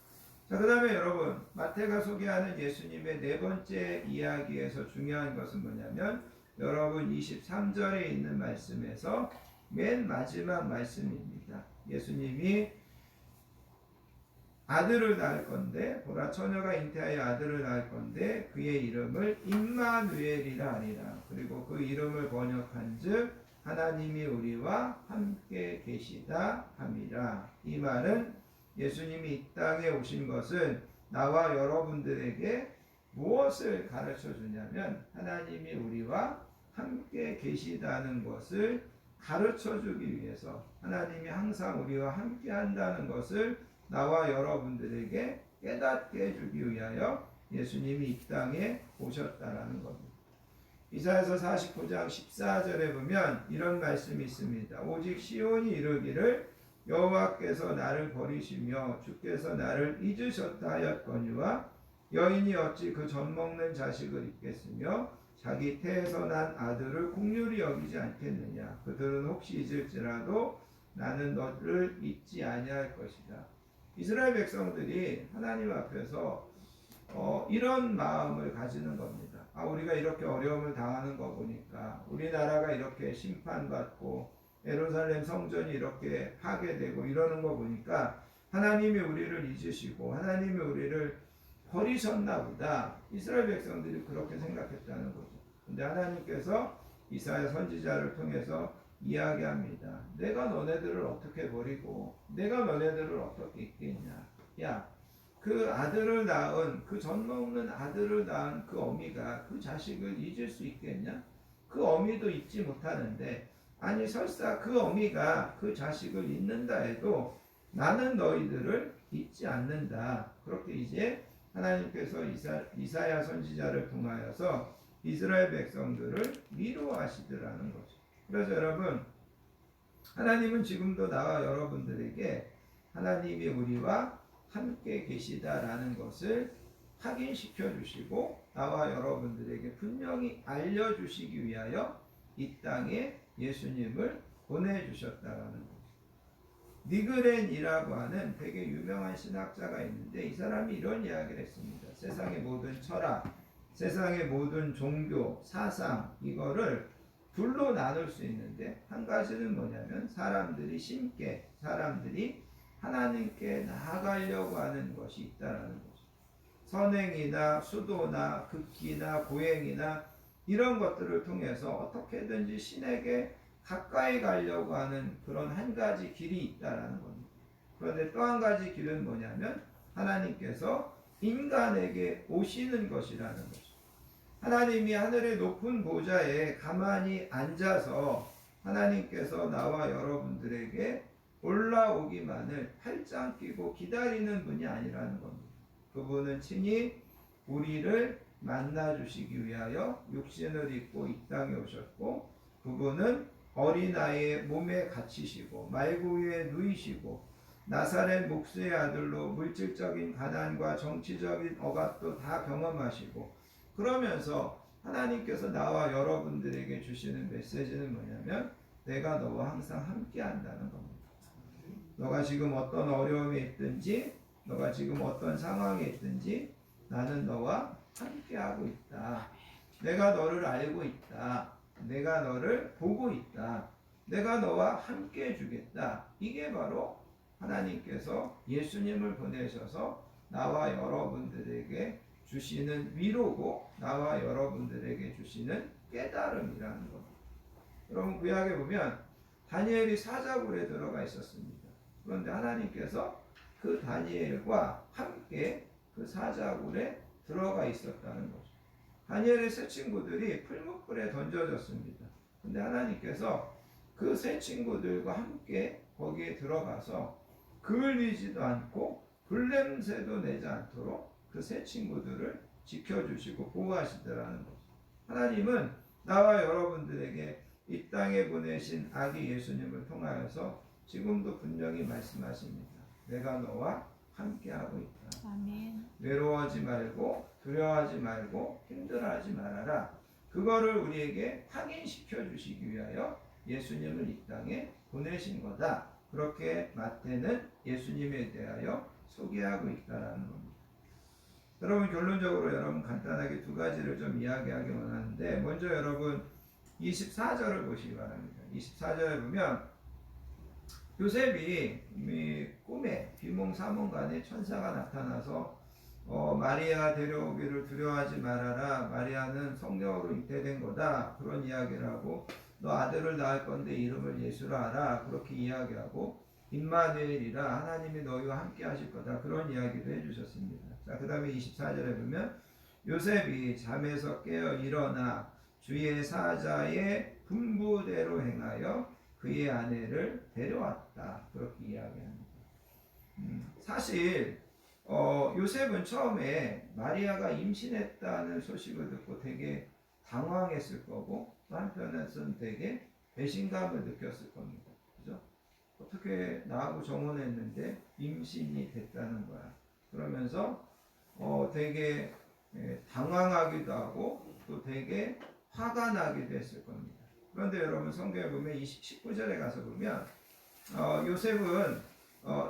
자, 그 다음에 여러분 마태가 소개하는 예수님의 네 번째 이야기에서 중요한 것은 뭐냐면 여러분 23절에 있는 말씀에서 맨 마지막 말씀입니다. 예수님이 아들을 낳을 건데 보라 처녀가 잉태하여 아들을 낳을 건데 그의 이름을 임마누엘이라 하리라. 그리고 그 이름을 번역한즉 하나님이 우리와 함께 계시다 함이라. 이 말은 예수님이 이 땅에 오신 것은 나와 여러분들에게 무엇을 가르쳐 주냐면 하나님이 우리와 함께 계시다는 것을 가르쳐 주기 위해서 하나님이 항상 우리와 함께 한다는 것을 나와 여러분들에게 깨닫게 해주기 위하여 예수님이 이 땅에 오셨다라는 겁니다. 이사야서 49장 14절에 보면 이런 말씀이 있습니다. 오직 시온이 이르기를 여호와께서 나를 버리시며 주께서 나를 잊으셨다 하였거니와 여인이 어찌 그 젖먹는 자식을 잊겠으며 자기 태에서 난 아들을 긍휼히 여기지 않겠느냐. 그들은 혹시 잊을지라도 나는 너를 잊지 아니할 것이다. 이스라엘 백성들이 하나님 앞에서 이런 마음을 가지는 겁니다. 우리가 이렇게 어려움을 당하는 거 보니까 우리나라가 이렇게 심판받고 예루살렘 성전이 이렇게 파괴되고 이러는 거 보니까 하나님이 우리를 잊으시고 하나님이 우리를 버리셨나 보다. 이스라엘 백성들이 그렇게 생각했다는 거죠. 근데 하나님께서 이사야 선지자를 통해서 이야기합니다. 내가 너네들을 어떻게 버리고 내가 너네들을 어떻게 잊겠냐. 야, 그 아들을 낳은 그 젖먹는 아들을 낳은 그 어미가 그 자식을 잊을 수 있겠냐? 그 어미도 잊지 못하는데 아니 설사 그 어미가 그 자식을 잊는다 해도 나는 너희들을 잊지 않는다. 그렇게 이제 하나님께서 이사야 선지자를 통하여서 이스라엘 백성들을 위로하시더라는 거죠. 그래서 여러분 하나님은 지금도 나와 여러분들에게 하나님이 우리와 함께 계시다라는 것을 확인시켜 주시고 나와 여러분들에게 분명히 알려주시기 위하여 이 땅에 예수님을 보내주셨다라는 거죠. 니그렌이라고 하는 되게 유명한 신학자가 있는데 이 사람이 이런 이야기를 했습니다. 세상의 모든 철학, 세상의 모든 종교, 사상 이거를 둘로 나눌 수 있는데 한 가지는 뭐냐면 사람들이 심게 사람들이 하나님께 나아가려고 하는 것이 있다라는 거죠. 선행이나 수도나 극기나 고행이나 이런 것들을 통해서 어떻게든지 신에게 가까이 가려고 하는 그런 한 가지 길이 있다라는 겁니다. 그런데 또 한 가지 길은 뭐냐면 하나님께서 인간에게 오시는 것이라는 거죠. 하나님이 하늘의 높은 보좌에 가만히 앉아서 하나님께서 나와 여러분들에게 올라오기만을 팔짱 끼고 기다리는 분이 아니라는 겁니다. 그분은 친히 우리를 만나주시기 위하여 육신을 입고 이 땅에 오셨고 그분은 어린아이의 몸에 갇히시고 말구 위에 누이시고 나사렛 목수의 아들로 물질적인 가난과 정치적인 억압도 다 경험하시고 그러면서 하나님께서 나와 여러분들에게 주시는 메시지는 뭐냐면 내가 너와 항상 함께 한다는 겁니다. 너가 지금 어떤 어려움에 있든지 너가 지금 어떤 상황에 있든지 나는 너와 함께하고 있다. 내가 너를 알고 있다. 내가 너를 보고 있다. 내가 너와 함께 해주겠다. 이게 바로 하나님께서 예수님을 보내셔서 나와 여러분들에게 주시는 위로고 나와 여러분들에게 주시는 깨달음이라는 겁니다. 여러분 구약에 보면 다니엘이 사자굴에 들어가 있었습니다. 그런데 하나님께서 그 다니엘과 함께 그 사자굴에 들어가 있었다는 거죠. 다니엘의 세 친구들이 풀무불에 던져졌습니다. 근데 하나님께서 그 세 친구들과 함께 거기에 들어가서 그을리지도 않고 불냄새도 내지 않도록 그 세 친구들을 지켜주시고 보호하시더라는 거죠. 하나님은 나와 여러분들에게 이 땅에 보내신 아기 예수님을 통하여서 지금도 분명히 말씀하십니다. 내가 너와 함께하고 있다. 아멘. 외로워하지 말고 두려워하지 말고 힘들어하지 말아라. 그거를 우리에게 확인시켜 주시기 위하여 예수님을 이 땅에 보내신 거다. 그렇게 마태는 예수님에 대하여 소개하고 있다라는 겁니다. 여러분, 결론적으로 여러분 간단하게 두 가지를 좀 이야기하기 원하는데, 먼저 여러분 24절을 보시기 바랍니다. 24절에 보면 요셉이 꿈에 비몽사몽간에 천사가 나타나서 마리아 데려오기를 두려워하지 말아라. 마리아는 성령으로 잉태된 거다. 그런 이야기를 하고 너 아들을 낳을 건데 이름을 예수라 하라. 그렇게 이야기하고 임마누엘이라 하나님이 너희와 함께 하실 거다. 그런 이야기도 해주셨습니다. 자, 그 다음에 24절에 보면 요셉이 잠에서 깨어 일어나 주의 사자의 분부대로 행하여 그의 아내를 데려왔다. 그렇게 이야기합니다. 사실 요셉은 처음에 마리아가 임신했다는 소식을 듣고 되게 당황했을 거고 또 한편에서는 되게 배신감을 느꼈을 겁니다. 그죠? 어떻게 나하고 정혼했는데 임신이 됐다는 거야. 그러면서 되게 당황하기도 하고 또 되게 화가 나기도 했을 겁니다. 그런데 여러분 성경에 보면 19절에 가서 보면 요셉은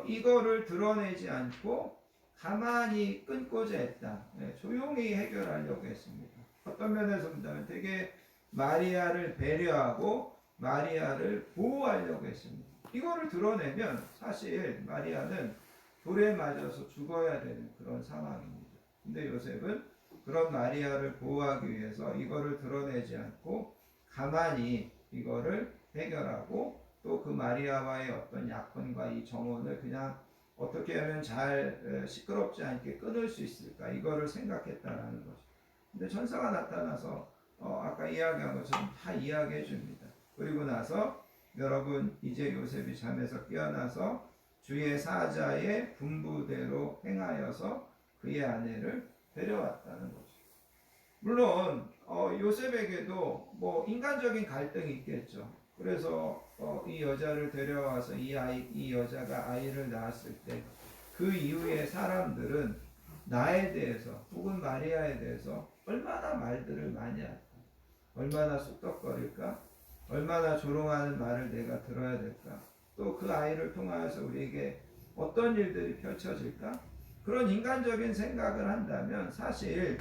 이거를 드러내지 않고 가만히 끊고자 했다. 조용히 해결하려고 했습니다. 어떤 면에서 본다면 되게 마리아를 배려하고 마리아를 보호하려고 했습니다. 이거를 드러내면 사실 마리아는 돌에 맞아서 죽어야 되는 그런 상황입니다. 근데 요셉은 그런 마리아를 보호하기 위해서 이거를 드러내지 않고 가만히 이거를 해결하고 또 그 마리아와의 어떤 약혼과 이 정혼을 그냥 어떻게 하면 잘 시끄럽지 않게 끊을 수 있을까, 이거를 생각했다라는 거죠. 근데 천사가 나타나서 아까 이야기한 것처럼 다 이야기해 줍니다. 그리고 나서 여러분 이제 요셉이 잠에서 깨어나서 주의 사자의 분부대로 행하여서 그의 아내를 데려왔다는 거죠. 물론 요셉에게도 뭐 인간적인 갈등이 있겠죠. 그래서 이 여자를 데려와서 이 여자가 아이를 낳았을 때 그 이후에 사람들은 나에 대해서 혹은 마리아에 대해서 얼마나 말들을 많이 할까, 얼마나 쑥덕거릴까, 얼마나 조롱하는 말을 내가 들어야 될까, 또 그 아이를 통하여서 우리에게 어떤 일들이 펼쳐질까, 그런 인간적인 생각을 한다면 사실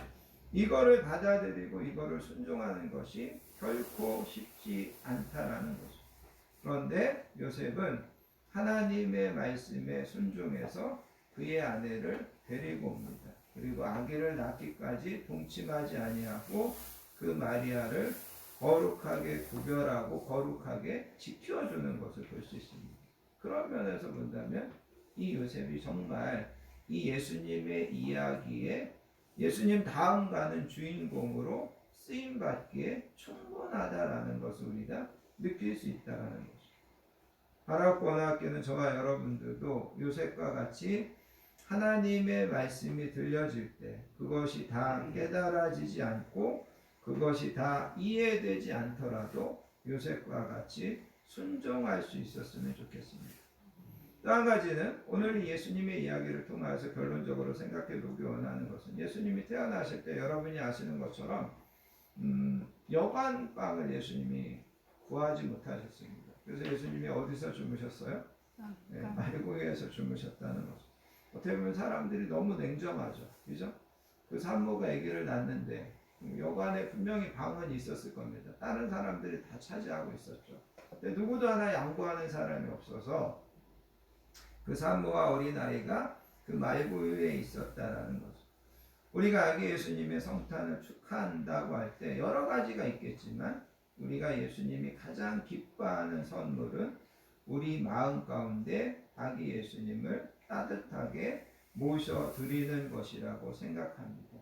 이거를 받아들이고 이거를 순종하는 것이 결코 쉽지 않다라는 거죠. 그런데 요셉은 하나님의 말씀에 순종해서 그의 아내를 데리고 옵니다. 그리고 아기를 낳기까지 동침하지 아니하고 그 마리아를 거룩하게 구별하고 거룩하게 지켜주는 것을 볼 수 있습니다. 그런 면에서 본다면 이 요셉이 정말 이 예수님의 이야기에 예수님 다음 가는 주인공으로 쓰임받기에 충분하다라는 것을 우리가 느낄 수 있다는 거죠. 바라고나학교는 저와 여러분들도 요셉과 같이 하나님의 말씀이 들려질 때 그것이 다 깨달아지지 않고 그것이 다 이해되지 않더라도 요셉과 같이 순종할 수 있었으면 좋겠습니다. 또 한 가지는 오늘 예수님의 이야기를 통해서 결론적으로 생각해 보기 원하는 것은 예수님이 태어나실 때 여러분이 아시는 것처럼 여관방을 예수님이 구하지 못하셨습니다. 그래서 예수님이 어디서 주무셨어요? 말고기에서 주무셨다는 거죠. 어떻게 보면 사람들이 너무 냉정하죠. 그죠? 그 산모가 아기를 낳는데 여관에 분명히 방은 있었을 겁니다. 다른 사람들이 다 차지하고 있었죠. 근데 누구도 하나 양보하는 사람이 없어서 그 산모와 어린아이가 그 말구유에 있었다라는 거죠. 우리가 아기 예수님의 성탄을 축하한다고 할 때 여러 가지가 있겠지만 우리가 예수님이 가장 기뻐하는 선물은 우리 마음 가운데 아기 예수님을 따뜻하게 모셔드리는 것이라고 생각합니다.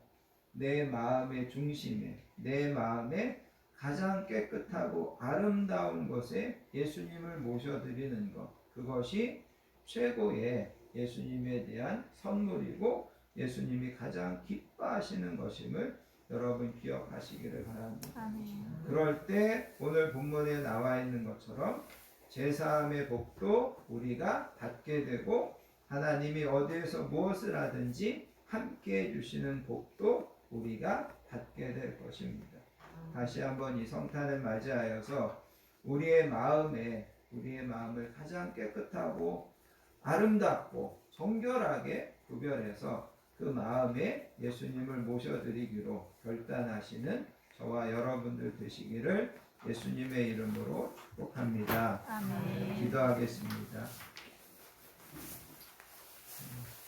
내 마음의 중심에, 내 마음의 가장 깨끗하고 아름다운 곳에 예수님을 모셔드리는 것, 그것이 최고의 예수님에 대한 선물이고 예수님이 가장 기뻐하시는 것임을 여러분 기억하시기를 바랍니다. 아멘. 그럴 때 오늘 본문에 나와 있는 것처럼 제사함의 복도 우리가 받게 되고 하나님이 어디에서 무엇을 하든지 함께 해주시는 복도 우리가 받게 될 것입니다. 다시 한번 이 성탄을 맞이하여서 우리의 마음을 가장 깨끗하고 아름답고 정결하게 구별해서 그 마음에 예수님을 모셔드리기로 결단하시는 저와 여러분들 되시기를 예수님의 이름으로 축복합니다. 아멘. 기도하겠습니다.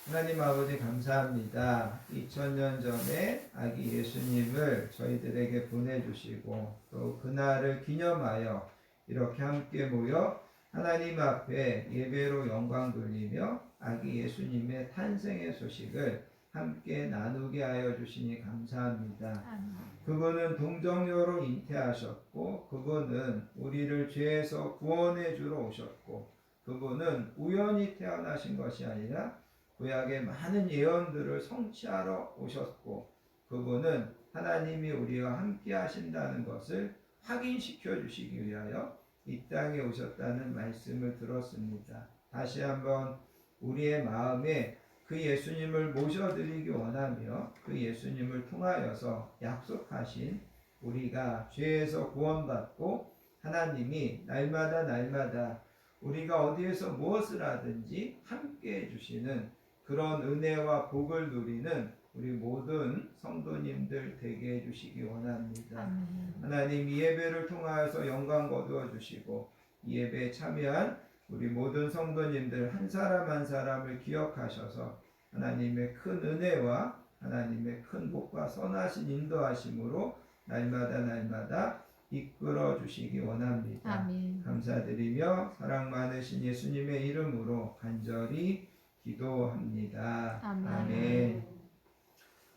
하나님 아버지 감사합니다. 2000년 전에 아기 예수님을 저희들에게 보내주시고 또 그날을 기념하여 이렇게 함께 모여 하나님 앞에 예배로 영광 돌리며 아기 예수님의 탄생의 소식을 함께 나누게 하여 주시니 감사합니다. 아멘. 그분은 동정녀로 잉태하셨고 그분은 우리를 죄에서 구원해 주러 오셨고 그분은 우연히 태어나신 것이 아니라 구약의 많은 예언들을 성취하러 오셨고 그분은 하나님이 우리와 함께 하신다는 것을 확인시켜 주시기 위하여 이 땅에 오셨다는 말씀을 들었습니다. 다시 한번 우리의 마음에 그 예수님을 모셔드리기 원하며 그 예수님을 통하여서 약속하신 우리가 죄에서 구원받고 하나님이 날마다 우리가 어디에서 무엇을 하든지 함께 해주시는 그런 은혜와 복을 누리는 우리 모든 성도님들 되게 해주시기 원합니다. 아멘. 하나님 이 예배를 통하여서 영광 거두어 주시고 이 예배에 참여한 우리 모든 성도님들 한 사람 한 사람을 기억하셔서 하나님의 큰 은혜와 하나님의 큰 복과 선하신 인도하심으로 날마다 이끌어 주시기 원합니다. 아멘. 감사드리며 사랑 많으신 예수님의 이름으로 간절히 기도합니다. 아멘. 아멘.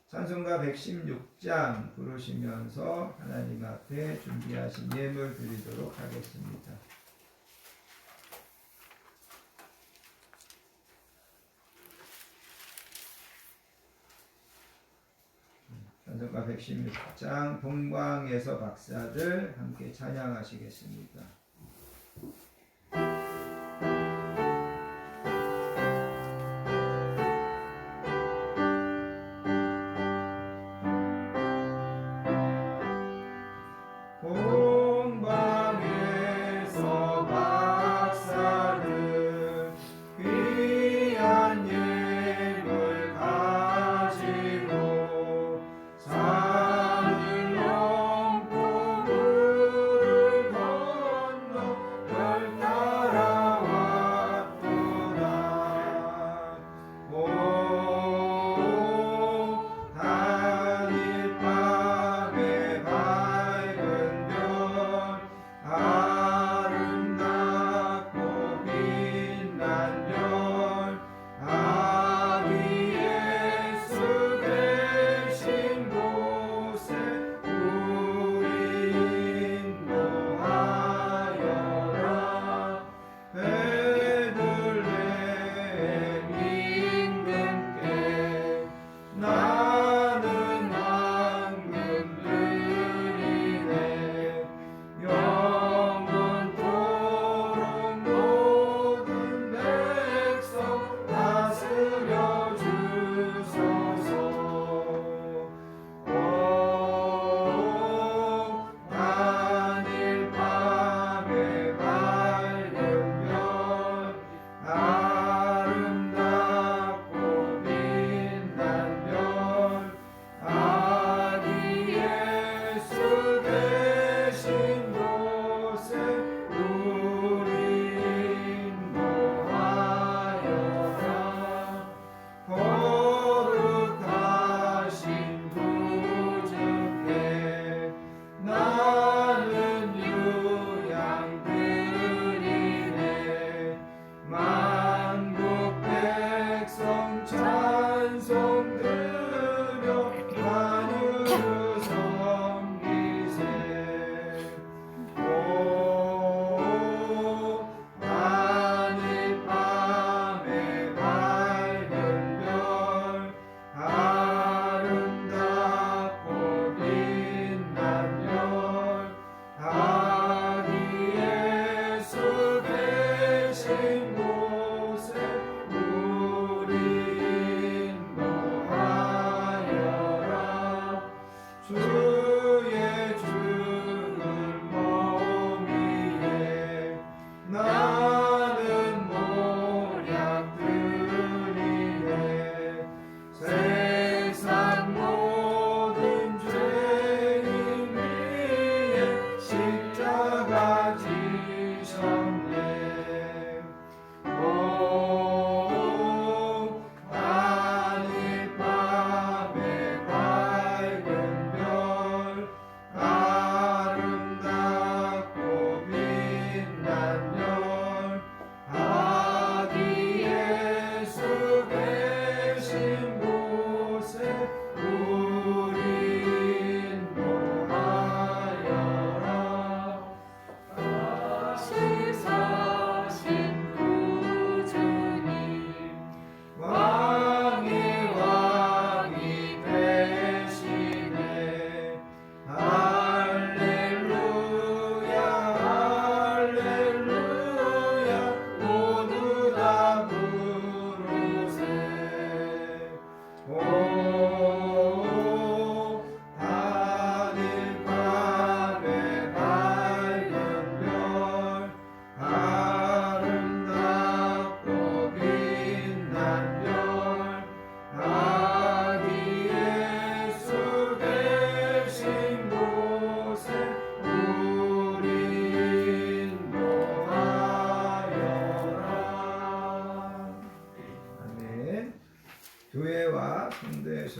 찬송가 116장 부르시면서 하나님 앞에 준비하신 예물 드리도록 하겠습니다. 찬송가 116장 동방에서 박사들 함께 찬양하시겠습니다. 동방에서 박사들 귀한 예물 가지고 산을 넘고 물을 건너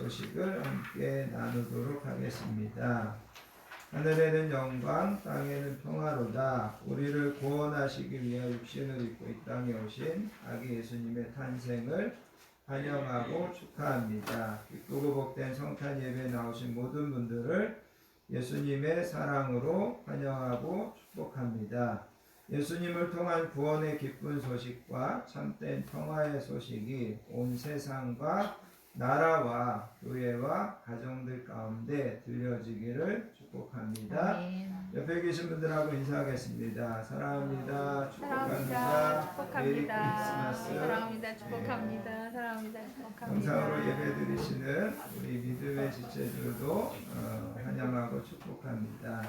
소식을 함께 나누도록 하겠습니다. 하늘에는 영광, 땅에는 평화로다. 우리를 구원하시기 위해 육신을 입고 이 땅에 오신 아기 예수님의 탄생을 환영하고 축하합니다. 기쁘고 복된 성탄 예배에 나오신 모든 분들을 예수님의 사랑으로 환영하고 축복합니다. 예수님을 통한 구원의 기쁜 소식과 참된 평화의 소식이 온 세상과 나라와 교회와 가정들 가운데 들려지기를 축복합니다. 아멘. 옆에 계신 분들하고 인사하겠습니다. 사랑합니다. 사랑합니다. 축복합니다. 메리 축복합니다. 크리스마스. 사랑합니다. 축복합니다. 사랑합니다. 축복합니다. 영상으로 예배드리시는 우리 믿음의 지체들도 환영하고 축복합니다.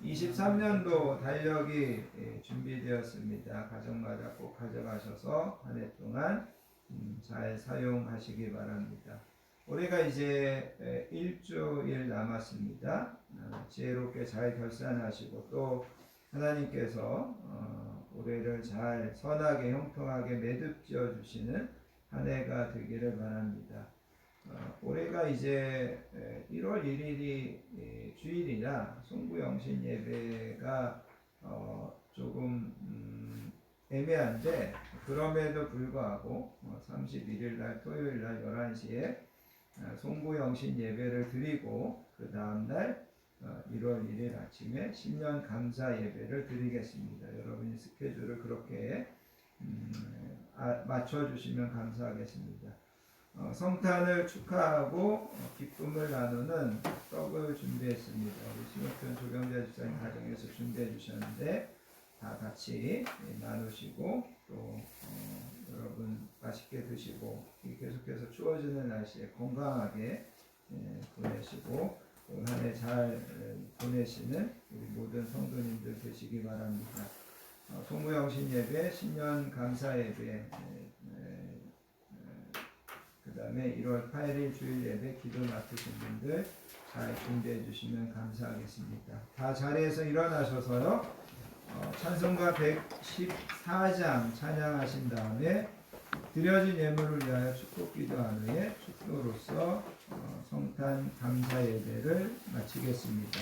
23년도 달력이 준비되었습니다. 가정마다 꼭 가져가셔서 한 해 동안 잘 사용하시기 바랍니다. 올해가 이제 일주일 남았습니다. 지혜롭게 잘 결산하시고 또 하나님께서 올해를 잘 선하게 형통하게 매듭지어 주시는 한 해가 되기를 바랍니다. 올해가 이제 1월 1일이 주일이라 송구영신 예배가 조금 애매한데 그럼에도 불구하고 31일 날 토요일 날 11시에 송구영신 예배를 드리고 그 다음날 1월 1일 아침에 신년 감사 예배를 드리겠습니다. 여러분이 스케줄을 그렇게 맞춰주시면 감사하겠습니다. 성탄을 축하하고 기쁨을 나누는 떡을 준비했습니다. 우리 심호편 조경자 집사님 가정에서 준비해 주셨는데 다 같이 나누시고 또 여러분 맛있게 드시고 계속해서 추워지는 날씨에 건강하게 보내시고 한 해 잘 보내시는 우리 모든 성도님들 되시기 바랍니다. 송구영신 예배, 신년 감사 예배, 그 다음에 1월 8일 주일 예배 기도 맡으신 분들 잘 준비해 주시면 감사하겠습니다. 다 자리에서 일어나셔서요. 찬송가 114장 찬양하신 다음에 드려진 예물을 위하여 축복 기도한 후에 축도로서 성탄 감사 예배를 마치겠습니다.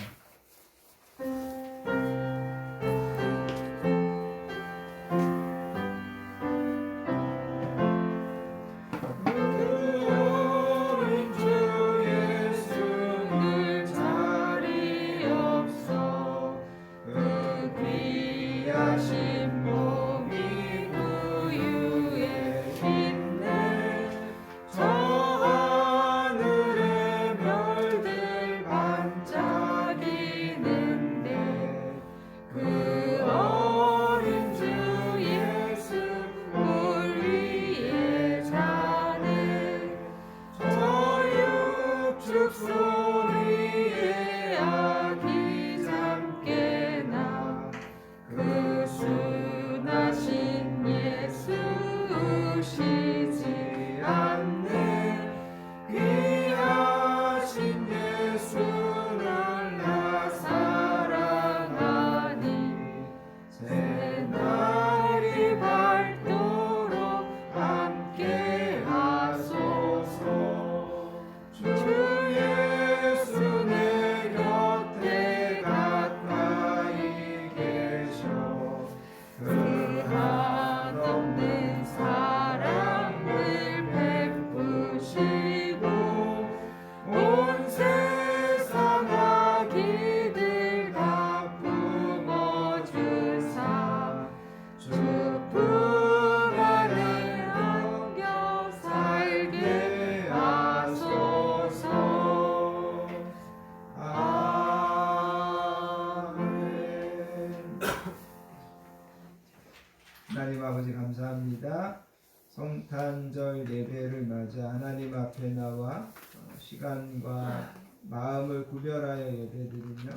하나님 아버지 감사합니다. 성탄절 예배를 맞아 하나님 앞에 나와 시간과 마음을 구별하여 예배드리며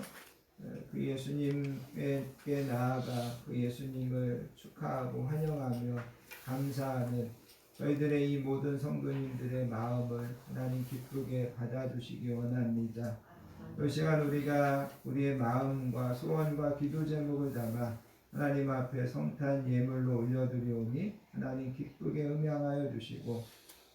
그 예수님께 나아가 그 예수님을 축하하고 환영하며 감사하는 저희들의 이 모든 성도님들의 마음을 하나님 기쁘게 받아주시기 원합니다. 이 시간 우리가 우리의 마음과 소원과 기도 제목을 담아 하나님 앞에 성탄 예물로 올려드리오니 하나님 기쁘게 음양하여 주시고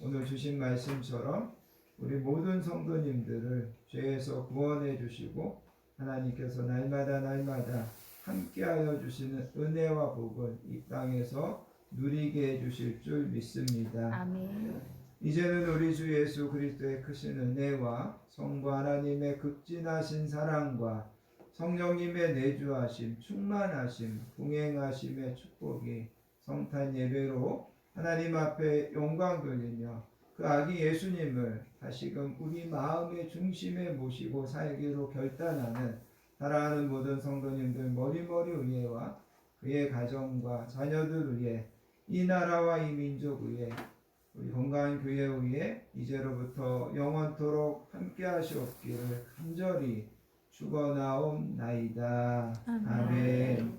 오늘 주신 말씀처럼 우리 모든 성도님들을 죄에서 구원해 주시고 하나님께서 날마다 함께하여 주시는 은혜와 복을 이 땅에서 누리게 해주실 줄 믿습니다. 아멘. 이제는 우리 주 예수 그리스도의 크신 은혜와 성부 하나님의 극진하신 사랑과 성령님의 내주하심, 충만하심, 동행하심의 축복이 성탄 예배로 하나님 앞에 영광 돌리며 그 아기 예수님을 다시금 우리 마음의 중심에 모시고 살기로 결단하는 사랑하는 모든 성도님들 머리머리 위에와 그의 가정과 자녀들 위에 이 나라와 이 민족 위에 우리 건강한 교회 위에 이제로부터 영원토록 함께 하시옵기를 간절히 축원하옵나이다. 아멘.